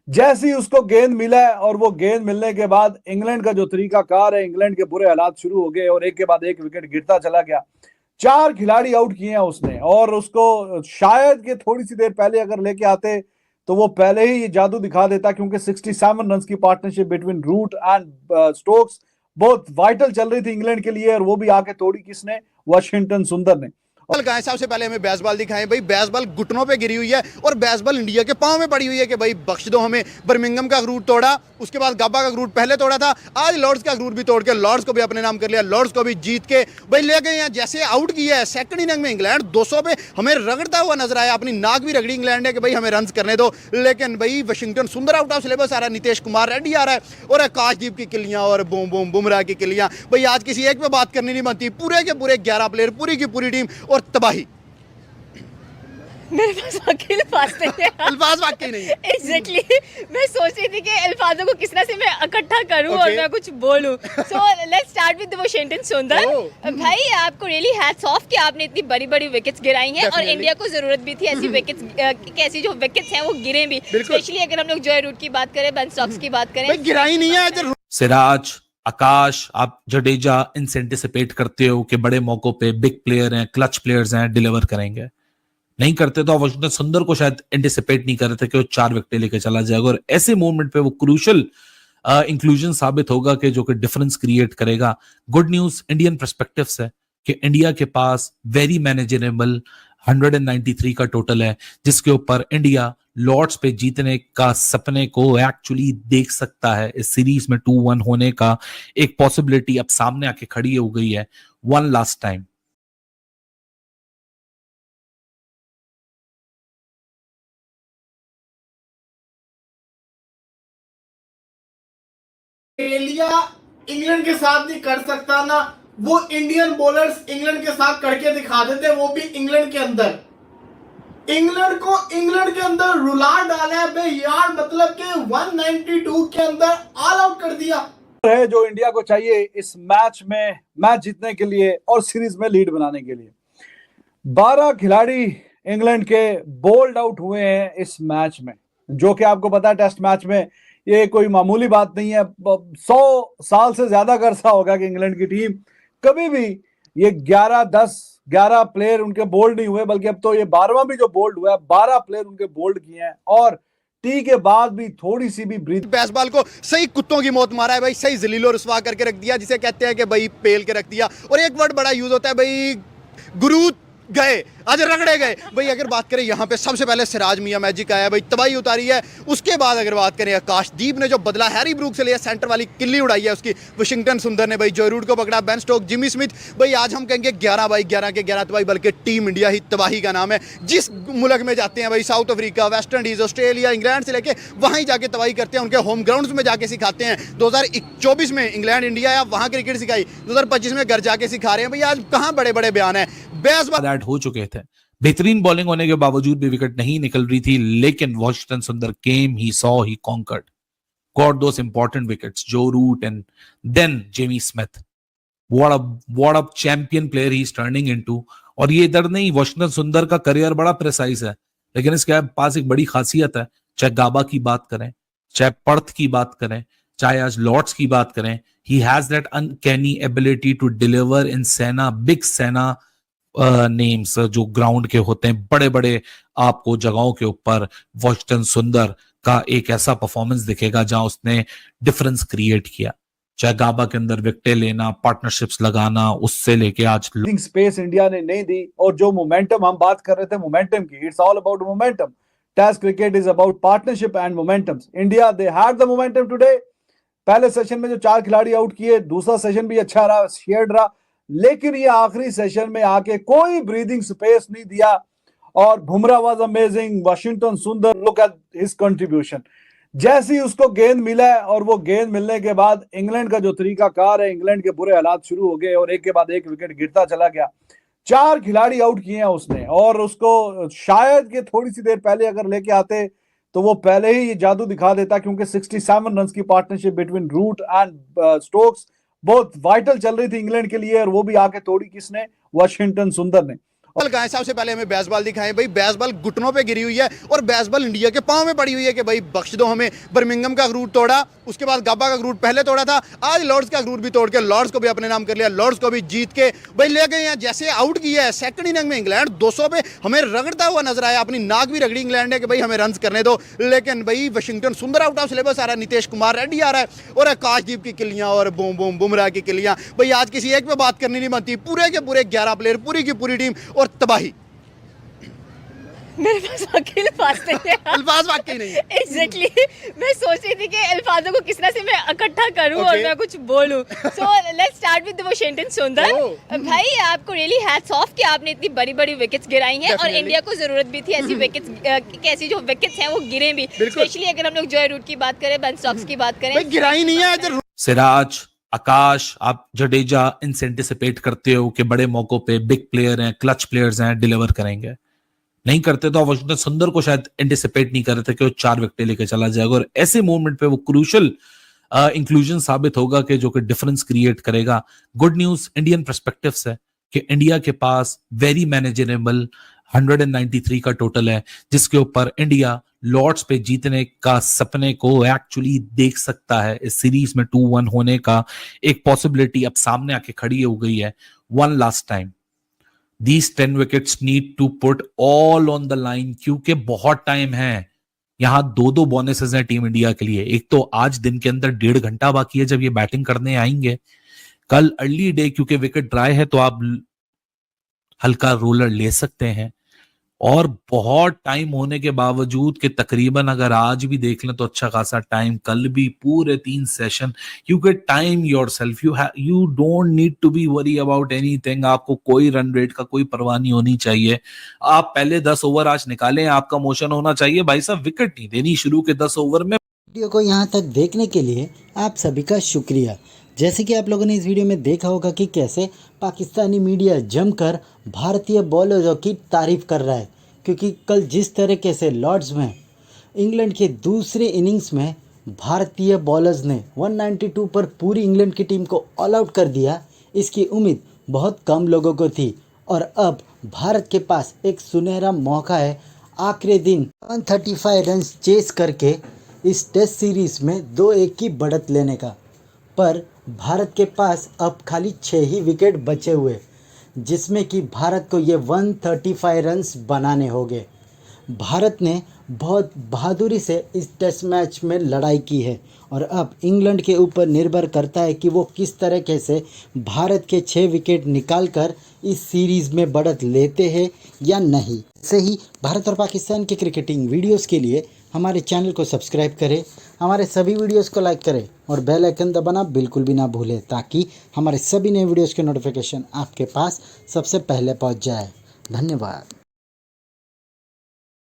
जैसे ही उसको गेंद मिला है और वो गेंद मिलने के बाद इंग्लैंड का जो तरीका कार है, इंग्लैंड के बुरे हालात शुरू हो गए और एक के बाद एक विकेट गिरता चला गया। 4 खिलाड़ी आउट किए हैं उसने और उसको शायद कि थोड़ी सी देर पहले अगर लेके आते तो वो पहले ही ये जादू दिखा देता, क्योंकि 67 रन की partnership between Root and Stokes बहुत वाइटल चल रही थी इंग्लैंड के लिए, और वो भी आके तोड़ी किसने? वाशिंगटन सुंदर ने। कहा सबसे पहले हमें बेसबॉल दिखाएं भाई। बेसबॉल घुटनों पे गिरी हुई है और बेसबॉल इंडिया के पांव में पड़ी हुई है कि भाई बख्श दो हमें। बर्मिंघम का अखरूट तोड़ा, उसके बाद गाबा का अखरूट पहले तोड़ा था, आज लॉर्ड्स का अखरूट भी तोड़ के लॉर्ड्स को भी अपने नाम कर लिया, लॉर्ड्स को भी जीत के भाई ले गए हैं। जैसे आउट किया है सेकंड इनिंग में इंग्लैंड 200 पे हमें रगड़ता हुआ नजर आया, अपनी नाक भी रगड़ी इंग्लैंड ने कि भाई हमें रन करने दो, लेकिन भाई वाशिंगटन सुंदर आउट ऑफ सिलेबस आ रहा है, नीतीश कुमार रेड्डी आ रहा है और आकाशदीप की किलियां और बूम बूम बुमराह की किलियां। भाई आज किसी एक पे बात करनी नहीं बनती, पूरे के पूरे 11 प्लेयर, पूरी की पूरी टीम और तबाही। मेरे पास वाकई अल्फाज नहीं है। अल्फाज वाकई नहीं है। एग्जैक्टली मैं सोच रही थी कि अल्फाजों को किस तरह से मैं इकट्ठा करूं और मैं कुछ बोलूं। So let's start with Washington सुंदर। भाई आपको रियली हैट्स ऑफ कि आपने इतनी बड़ी बड़ी विकेट्स गिराई हैं और इंडिया को जरूरत भी थी ऐसी विकेट्स, कैसी जो विकेट्स हैं वो गिरे भी, स्पेशली अगर हम लोग जॉय रूट की बात करें, बेन स्टोक्स की बात करें। गिराई नहीं है। सिराज, आकाश, आप जडेजा इनसे एंटिसिपेट करते हो कि बड़े मौकों पे बिग प्लेयर हैं, क्लच प्लेयर्स हैं, डिलीवर करेंगे। नहीं करते तो वाशिंगटन सुंदर को शायद एंटिसिपेट नहीं कर रहे थे कि वो 4 विकेट लेके चला जाएगा, और ऐसे मोमेंट पे वो क्रूशल इंक्लूजन साबित होगा कि जो कि डिफरेंस क्रिएट करेगा। गुड न्यूज इंडियन पर्सपेक्टिव से कि इंडिया के पास वेरी मैनेजेबल 193 का टोटल है, जिसके ऊपर इंडिया लॉर्ड्स पे जीतने का सपने को एक्चुअली देख सकता है। इस सीरीज में 2-1 होने का एक पॉसिबिलिटी अब सामने आके खड़ी हो गई है one last time. Australia England के साथ नहीं कर सकता ना, वो इंडियन बॉलर्स इंग्लैंड के साथ करके दिखा देते, वो भी इंग्लैंड के अंदर। इंग्लैंड को इंग्लैंड के अंदर रुला डाला है बे यार, मतलब कि 192 के अंदर ऑल आउट कर दिया है जो इंडिया को चाहिए इस मैच में, मैच जीतने के लिए और सीरीज में लीड बनाने के लिए। 12 खिलाड़ी इंग्लैंड के बोल्ड आउट हुए हैं इस मैच में, जो कि आपको पता है टेस्ट मैच में ये कोई मामूली बात नहीं है। 100 साल से ज्यादा का अरसा होगा कि इंग्लैंड की टीम कभी भी ये 11 प्लेयर उनके बोल्ड नहीं हुए, बल्कि अब तो ये 12वां भी जो बोल्ड हुआ है, 12 प्लेयर उनके बोल्ड किए हैं और टी के बाद भी थोड़ी सी भी ब्रीथ। बेसबॉल को सही कुत्तों की मौत मारा है भाई, सही जलीलो रुसवा करके रख दिया, जिसे कहते हैं कि भाई पेल के रख दिया। और एक वर्ड बड़ा यूज होता है भाई, गुरु गए, आज रगड़े गए भाई। अगर बात करें यहाँ पे सबसे पहले सिराज मियां मैजिक आया भाई, तबाही उतारी है। उसके बाद अगर बात करें आकाशदीप ने जो बदला हैरी ब्रूक से लिया, सेंटर वाली किल्ली उड़ाई है उसकी। वाशिंगटन सुंदर ने भाई जॉय रूट को पकड़ा, बेन स्टोक, जिमी स्मिथ भाई। आज हम कहेंगे 11 बाई 11 के 11 तबाही, बल्कि टीम इंडिया ही तबाही का नाम है। जिस मुल्क में जाते हैं भाई, south Africa, West Indies, Australia, England से लेके वहीं जाके तबाही करते हैं, उनके होम ग्राउंड में जाके सिखाते हैं। 2024 में इंग्लैंड इंडिया आया, वहां क्रिकेट सिखाई, 2025 में घर जाके सिखा रहे हैं भाई। आज कहां बड़े बड़े बयान है। बेसबॉल हो चुके थे, बेहतरीन बॉलिंग होने के बावजूद भी विकेट नहीं निकल रही थी, लेकिन Washington Sundar came, he saw, he conquered, got those important wickets, Joe Root and then Jamie Smith. What a champion player he is turning into. और ये इधर नहीं, वाशिंगटन सुंदर का करियर बड़ा प्रिसाइज है, लेकिन इसके पास एक बड़ी खासियत है। चाहे गाबा की बात करें, चाहे पर्थ की बात करें, चाहे आज लॉर्ड्स की बात करें, ही has that uncanny ability to deliver in SENA, big सेना नेम्स जो ग्राउंड के होते हैं, बड़े बड़े आपको जगहों के ऊपर वाशिंगटन सुंदर का एक ऐसा परफॉर्मेंस दिखेगा जहां उसने डिफरेंस क्रिएट किया। चाहे गाबा के अंदर विकेट लेना, पार्टनरशिप्स लगाना, उससे लेके आज स्पेस इंडिया ने नहीं दी। और जो मोमेंटम हम बात कर रहे थे मोमेंटम की, it's all about momentum. Test cricket is about partnership and momentums. India they had the momentum today. पहले सेशन में जो 4 खिलाड़ी आउट किए, दूसरा सेशन भी अच्छा रहा, शेयर्ड रहा, लेकिन ये आखिरी सेशन में आके कोई ब्रीदिंग स्पेस नहीं दिया। और बुमराह वाज अमेजिंग, वाशिंगटन सुंदर, लुक एट हिज कंट्रीब्यूशन। जैसे ही उसको गेंद मिला है और वो गेंद मिलने के बाद इंग्लैंड का जो तरीका कार है, इंग्लैंड के बुरे हालात शुरू हो गए और एक के बाद एक विकेट गिरता चला गया। 4 खिलाड़ी आउट किए हैं उसने और उसको शायद कि थोड़ी सी देर पहले अगर लेके आते तो वो पहले ही ये जादू दिखा देता, क्योंकि 67 रन की partnership between Root and Stokes बहुत वाइटल चल रही थी इंग्लैंड के लिए, और वो भी आके तोड़ी किसने? वाशिंगटन सुंदर ने। बॉल कहाँ है? सबसे पहले हमें बेसबॉल दिखाएं भाई। बेसबॉल घुटनों पे गिरी हुई है और बेसबॉल इंडिया के पांव में पड़ी हुई है कि भाई बख्श दो हमें। बर्मिंघम का अखरूट तोड़ा, उसके बाद गाबा का अखरूट पहले तोड़ा था, आज लॉर्ड्स का अखरूट भी तोड़ के लॉर्ड्स को भी अपने नाम कर लिया, लॉर्ड्स को भी जीत के भाई ले गए हैं। जैसे आउट किया है सेकंड इनिंग में इंग्लैंड 200 पे हमें रगड़ता हुआ नजर आया, अपनी नाक भी रगड़ी इंग्लैंड ने कि भाई हमें रन करने दो, लेकिन भाई वाशिंगटन सुंदर आउट ऑफ सिलेबस आ रहा है, नीतीश कुमार रेड्डी आ रहा है और आकाशदीप की किलियां और बूम बूम बुमराह की किलियां। भाई आज किसी एक पे बात करनी नहीं बनती, पूरे के पूरे 11 प्लेयर, पूरी की पूरी टीम और तबाही। मेरे पास वाकई अल्फाज नहीं है। अल्फाज वाकई नहीं है। एग्जैक्टली मैं सोच रही थी कि अल्फाजों को किस तरह से मैं इकट्ठा करूं और Okay. मैं कुछ बोलूं। So let's start with the Washington सुंदर। Oh. भाई आपको रियली हैट्स ऑफ कि आपने इतनी बड़ी बड़ी विकेट्स गिराई हैं और Definitely. इंडिया को जरूरत भी थी ऐसी विकेट्स, कैसी जो विकेट्स हैं वो गिरे भी, बिल्कुल। स्पेशली अगर हम लोग जॉय रूट की बात करें, बेन स्टोक्स की बात भाई करें। गिराई नहीं है इधर। सिराज, आकाश, आप जडेजा इनसे एंटिसिपेट करते हो कि बड़े मौकों पे बिग प्लेयर हैं, क्लच प्लेयर्स हैं, डिलीवर करेंगे। नहीं करते तो वाशिंगटन सुंदर को शायद एंटिसिपेट नहीं कर रहे थे कि वो 4 विकेट लेके चला जाएगा और ऐसे मोमेंट पे वो क्रूशियल इंक्लूजन साबित होगा कि जो कि डिफरेंस क्रिएट करेगा। गुड न्यूज इंडियन पर्सपेक्टिव से कि इंडिया के पास वेरी मैनेजेबल 193 का टोटल है, जिसके ऊपर इंडिया लॉर्ड्स पे जीतने का सपने को एक्चुअली देख सकता है। इस सीरीज में 2-1 होने का एक पॉसिबिलिटी अब सामने आके खड़ी हो गई है। One last time These 10 wickets need to put all on the line, क्योंकि बहुत टाइम है। यहां 2-2 बोनसेस हैं टीम इंडिया के लिए। एक तो आज दिन के अंदर 1.5 घंटा बाकी है जब ये बैटिंग करने आएंगे। कल अर्ली डे क्योंकि विकेट ड्राई है तो आप हल्का रोलर ले सकते हैं और बहुत टाइम होने के बावजूद कि तकरीबन अगर आज भी देख लें तो अच्छा खासा टाइम, कल भी पूरे 3 सेशन, क्योंकि time yourself, you don't need to be worry about anything. आपको कोई रन रेट का कोई परवाह नहीं होनी चाहिए। आप पहले 10 ओवर आज निकालें, आपका मोशन होना चाहिए भाई साहब, विकेट नहीं देनी शुरू के 10 ओवर में। वीडियो को यहाँ तक देखने के लिए आप सभी का शुक्रिया। जैसे कि आप लोगों ने इस वीडियो में देखा होगा कि कैसे पाकिस्तानी मीडिया जमकर भारतीय बॉलरों की तारीफ कर रहा है, क्योंकि कल जिस तरीके से लॉर्ड्स में इंग्लैंड के दूसरे इनिंग्स में भारतीय बॉलर्स ने 192 पर पूरी इंग्लैंड की टीम को ऑल आउट कर दिया, इसकी उम्मीद बहुत कम लोगों को थी। और अब भारत के पास एक सुनहरा मौका है आखिरी दिन 135 रन चेस करके इस टेस्ट सीरीज में 2-1 की बढ़त लेने का। पर भारत के पास अब खाली 6 ही विकेट बचे हुए, जिसमें कि भारत को ये 135 रन्स बनाने होंगे। भारत ने बहुत बहादुरी से इस टेस्ट मैच में लड़ाई की है और अब इंग्लैंड के ऊपर निर्भर करता है कि वो किस तरीके से भारत के 6 विकेट निकालकर इस सीरीज़ में बढ़त लेते हैं या नहीं। ऐसे ही भारत और पाकिस्तान के क्रिकेटिंग वीडियोस के लिए हमारे चैनल को सब्सक्राइब करें, हमारे सभी वीडियोस को लाइक करें और बेल आइकन दबाना बिल्कुल भी ना भूलें, ताकि हमारे सभी नए वीडियोस के नोटिफिकेशन आपके पास सबसे पहले पहुंच जाए। धन्यवाद।